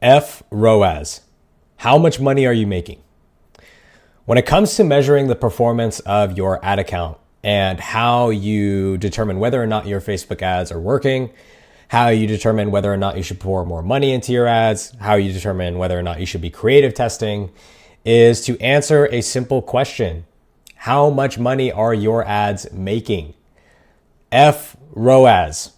F ROAS. How much money are you making? When it comes to measuring the performance of your ad account and how you determine whether or not your Facebook ads are working, how you determine whether or not you should pour more money into your ads, how you determine whether or not you should be creative testing, is to answer a simple question. How much money are your ads making? F ROAS.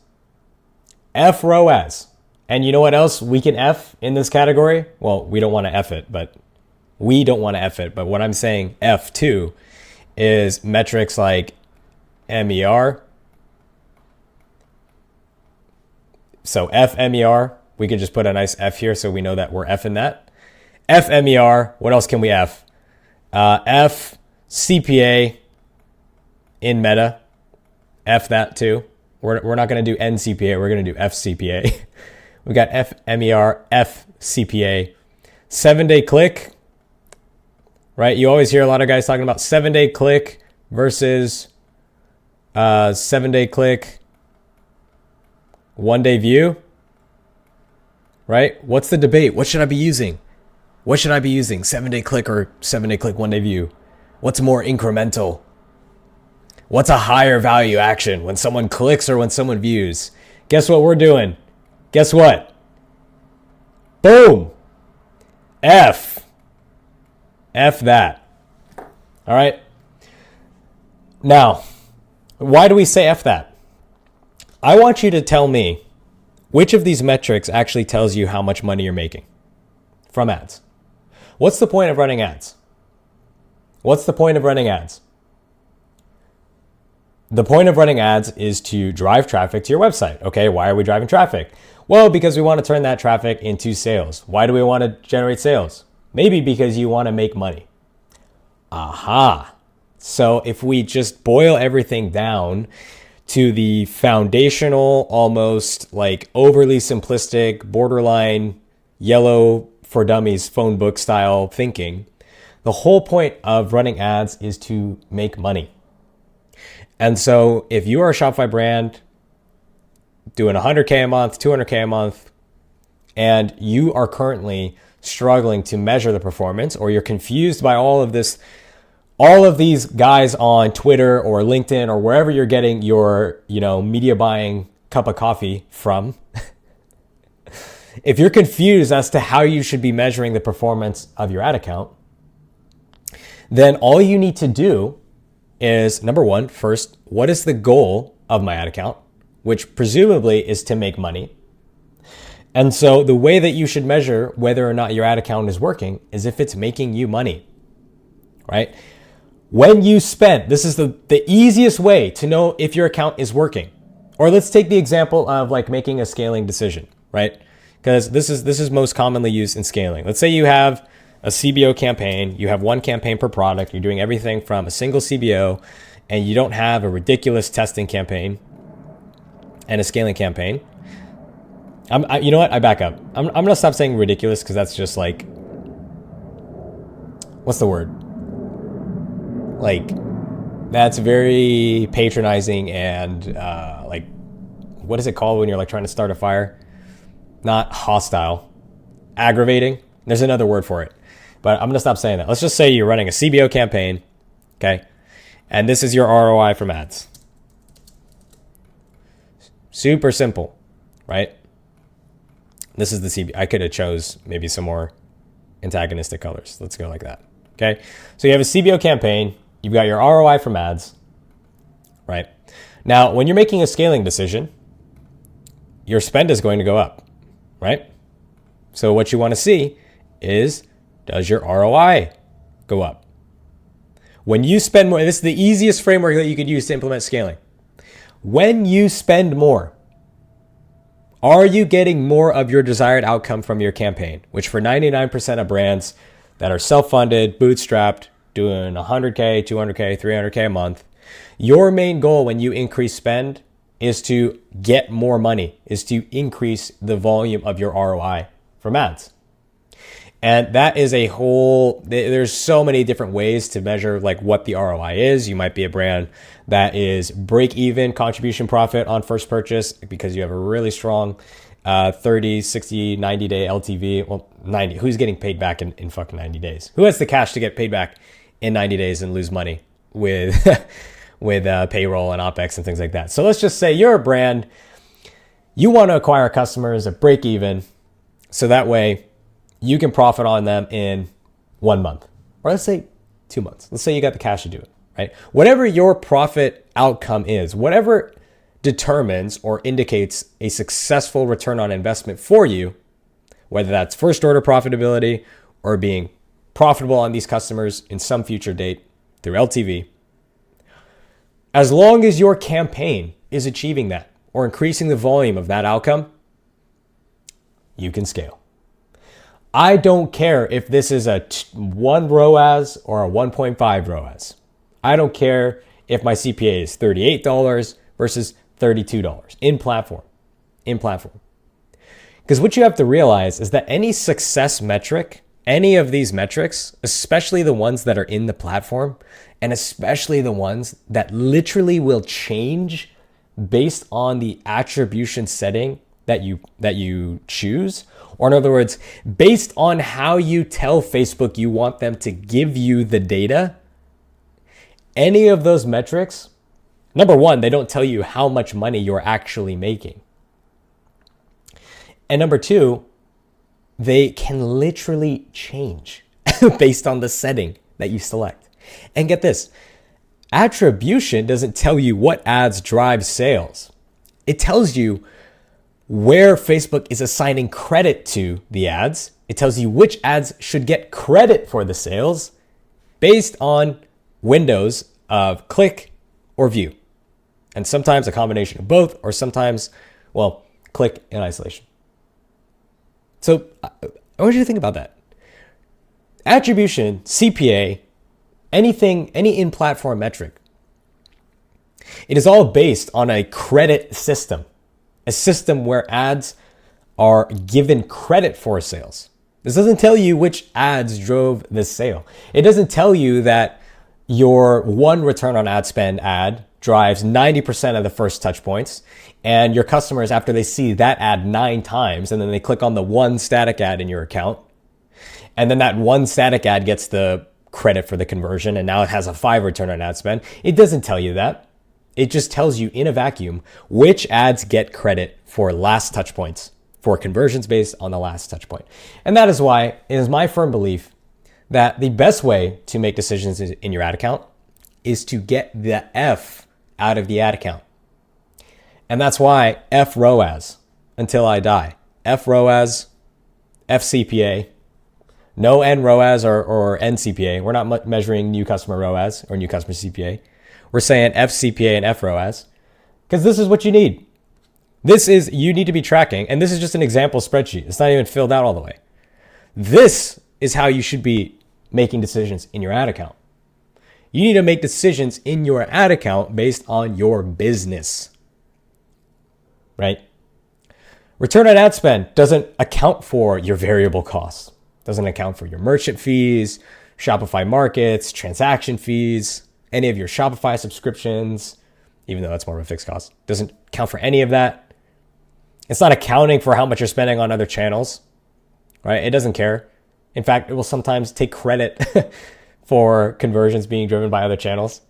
F ROAS. And you know what else we can F in this category? Well, we don't want to F it, but what I'm saying F too is metrics like MER. So FMER, we can just put a nice F here so we know that we're Fing that. FMER, what else can we F? F CPA in Meta. F that too. We're not going to do NCPA, we're going to do FCPA. We got FMER, FCPA. 7-day click, right? You always hear a lot of guys talking about 7-day click versus 7-day click, 1-day view, right? What's the debate? What should I be using? 7-day click or 7-day click, 1-day view? What's more incremental? What's a higher value action when someone clicks or when someone views? Guess what we're doing? Guess what? Boom. F that. All right. Now, why do we say F that? I want you to tell me which of these metrics actually tells you how much money you're making from ads. What's the point of running ads? The point of running ads is to drive traffic to your website. Okay, why are we driving traffic? Well, because we want to turn that traffic into sales. Why do we want to generate sales? Maybe because you want to make money. Aha. So if we just boil everything down to the foundational, almost like overly simplistic, borderline yellow for dummies phone book style thinking, the whole point of running ads is to make money. And so if you are a Shopify brand doing 100K a month, 200K a month, and you are currently struggling to measure the performance, or you're confused by all of these guys on Twitter or LinkedIn or wherever you're getting your, media buying cup of coffee from, if you're confused as to how you should be measuring the performance of your ad account, then all you need to do is, number one, first, what is the goal of my ad account, which presumably is to make money. And so the way that you should measure whether or not your ad account is working is if it's making you money, right? When you spend, this is the easiest way to know if your account is working. Or let's take the example of like making a scaling decision, right? Because this is most commonly used in scaling. Let's say you have a CBO campaign, you have one campaign per product, you're doing everything from a single CBO, and you don't have a ridiculous testing campaign and a scaling campaign. You know what? I back up. I'm going to stop saying ridiculous because that's just like, what's the word? Like, that's very patronizing and like, what is it called when you're like trying to start a fire? Not hostile, aggravating. There's another word for it. But I'm going to stop saying that. Let's just say you're running a CBO campaign, okay? And this is your ROI from ads. Super simple, right? This is the CBO. I could have chose maybe some more antagonistic colors. Let's go like that, okay? So you have a CBO campaign. You've got your ROI from ads, right? Now, when you're making a scaling decision, your spend is going to go up, right? So what you want to see is, does your ROI go up? When you spend more, this is the easiest framework that you could use to implement scaling. When you spend more, are you getting more of your desired outcome from your campaign? Which for 99% of brands that are self-funded, bootstrapped, doing 100K, 200K, 300K a month, your main goal when you increase spend is to get more money, is to increase the volume of your ROI from ads. And that is there's so many different ways to measure like what the ROI is. You might be a brand that is break even contribution profit on first purchase because you have a really strong 30, 60, 90 day LTV. Well, 90. Who's getting paid back in fucking 90 days? Who has the cash to get paid back in 90 days and lose money with with payroll and OPEX and things like that? So let's just say you're a brand. You want to acquire customers at break even, so that way you can profit on them in 1 month, or let's say 2 months. Let's say you got the cash to do it, right? Whatever your profit outcome is, whatever determines or indicates a successful return on investment for you, whether that's first order profitability or being profitable on these customers in some future date through LTV, as long as your campaign is achieving that or increasing the volume of that outcome, you can scale. I don't care if this is a 1 ROAS or a 1.5 ROAS. I don't care if my CPA is $38 versus $32 in platform. Because what you have to realize is that any success metric, any of these metrics, especially the ones that are in the platform, and especially the ones that literally will change based on the attribution setting that you choose, or in other words, based on how you tell Facebook you want them to give you the data, any of those metrics, number one, they don't tell you how much money you're actually making. And number two, they can literally change based on the setting that you select. And get this, attribution doesn't tell you what ads drive sales. It tells you where Facebook is assigning credit to the ads. It tells you which ads should get credit for the sales based on windows of click or view. And sometimes a combination of both, or sometimes, well, click in isolation. So I want you to think about that. Attribution, CPA, anything, any in-platform metric, it is all based on a credit system, a system where ads are given credit for sales. This doesn't tell you which ads drove this sale. It doesn't tell you that your one return on ad spend ad drives 90% of the first touch points, and your customers, after they see that ad 9 times, and then they click on the one static ad in your account, and then that one static ad gets the credit for the conversion, and now it has a 5 return on ad spend. It doesn't tell you that. It just tells you in a vacuum which ads get credit for last touch points, for conversions based on the last touch point. And that is why it is my firm belief that the best way to make decisions in your ad account is to get the F out of the ad account. And that's why F ROAS until I die. F ROAS, F CPA, no N ROAS or N CPA. We're not measuring new customer ROAS or new customer CPA. We're saying F CPA and F ROAS because this is what you need. You need to be tracking, and this is just an example spreadsheet. It's not even filled out all the way. This is how you should be making decisions in your ad account. You need to make decisions in your ad account based on your business, right? Return on ad spend doesn't account for your variable costs, doesn't account for your merchant fees, Shopify markets, transaction fees, any of your Shopify subscriptions, even though that's more of a fixed cost, doesn't account for any of that. It's not accounting for how much you're spending on other channels, right? It doesn't care. In fact, it will sometimes take credit for conversions being driven by other channels.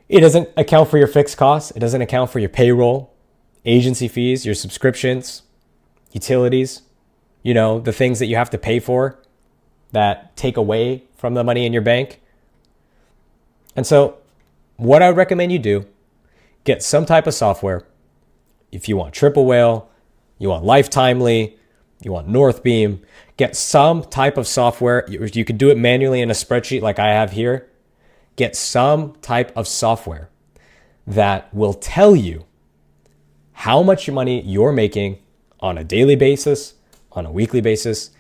It doesn't account for your fixed costs. It doesn't account for your payroll, agency fees, your subscriptions, utilities, the things that you have to pay for that take away from the money in your bank. And so what I would recommend you do, get some type of software. If you want Triple Whale, you want Lifetimely, you want Northbeam, get some type of software. You could do it manually in a spreadsheet like I have here. Get some type of software that will tell you how much money you're making on a daily basis, on a weekly basis,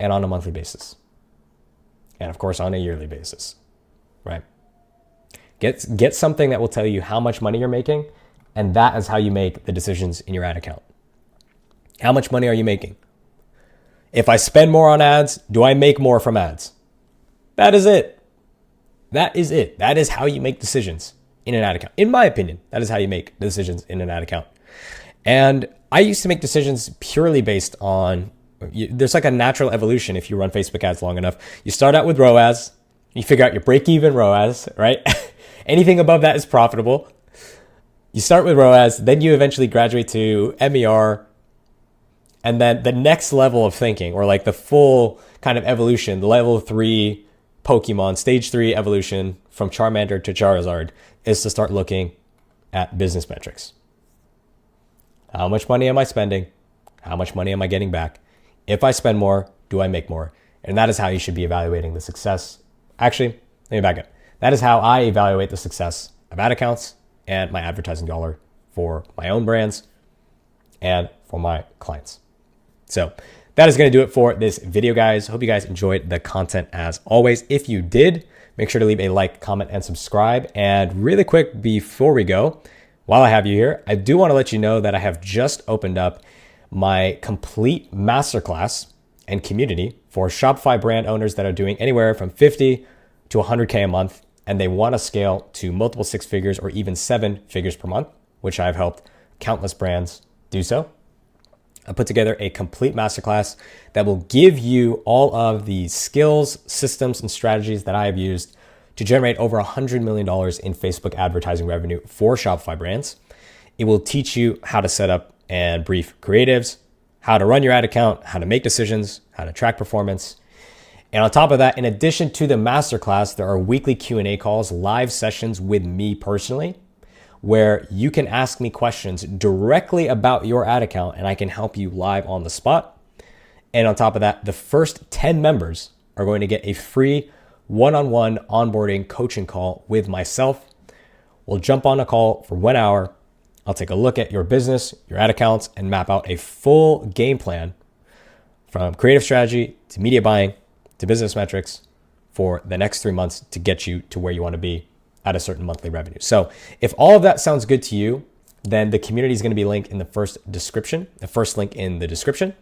and on a monthly basis. And of course, on a yearly basis, right? Get something that will tell you how much money you're making, and that is how you make the decisions in your ad account. How much money are you making? If I spend more on ads, do I make more from ads? That is it. That is it. That is how you make decisions in an ad account. In my opinion, that is how you make decisions in an ad account. And I used to make decisions purely based on, there's like a natural evolution if you run Facebook ads long enough. You start out with ROAS, you figure out your break-even ROAS, right? Anything above that is profitable. You start with ROAS, then you eventually graduate to MER, and then the next level of thinking, or like the full kind of evolution, the level 3 Pokemon, stage 3 evolution from Charmander to Charizard, is to start looking at business metrics. How much money am I spending? How much money am I getting back? If I spend more, do I make more? And that is how you should be evaluating the success. Actually, let me back up. That is how I evaluate the success of ad accounts and my advertising dollar for my own brands and for my clients. So that is going to do it for this video, guys. Hope you guys enjoyed the content as always. If you did, make sure to leave a like, comment, and subscribe. And really quick before we go, while I have you here, I do want to let you know that I have just opened up my complete masterclass and community for Shopify brand owners that are doing anywhere from 50 to 100K a month, and they want to scale to multiple 6 figures or even 7 figures per month, which I've helped countless brands do so. I put together a complete masterclass that will give you all of the skills, systems, and strategies that I have used to generate over $100 million in Facebook advertising revenue for Shopify brands. It will teach you how to set up and brief creatives, how to run your ad account, how to make decisions, how to track performance. And on top of that, in addition to the masterclass, there are weekly Q&A calls, live sessions with me personally, where you can ask me questions directly about your ad account and I can help you live on the spot. And on top of that, the first 10 members are going to get a free one-on-one onboarding coaching call with myself. We'll jump on a call for 1 hour. I'll take a look at your business, your ad accounts, and map out a full game plan from creative strategy to media buying to business metrics for the next 3 months to get you to where you want to be at a certain monthly revenue. So if all of that sounds good to you, then the community is going to be linked in the first link in the description.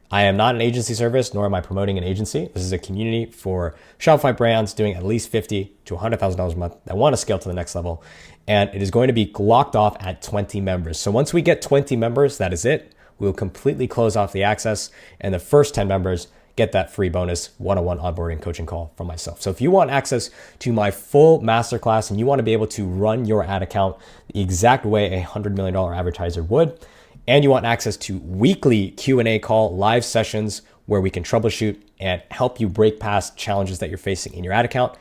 I am not an agency service, nor am I promoting an agency. This is a community for Shopify brands doing at least $50,000 to $100,000 a month that want to scale to the next level. And it is going to be locked off at 20 members. So once we get 20 members, that is it. We will completely close off the access, and the first 10 members get that free bonus one-on-one onboarding coaching call from myself. So if you want access to my full masterclass and you want to be able to run your ad account the exact way a $100 million advertiser would, and you want access to weekly Q&A call live sessions where we can troubleshoot and help you break past challenges that you're facing in your ad account.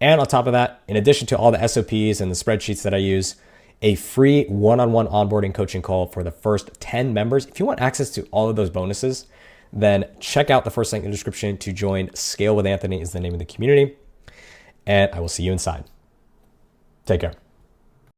And on top of that, in addition to all the SOPs and the spreadsheets that I use, a free one-on-one onboarding coaching call for the first 10 members. If you want access to all of those bonuses, then check out the first link in the description to join. Scale with Anthony is the name of the community. And I will see you inside. Take care.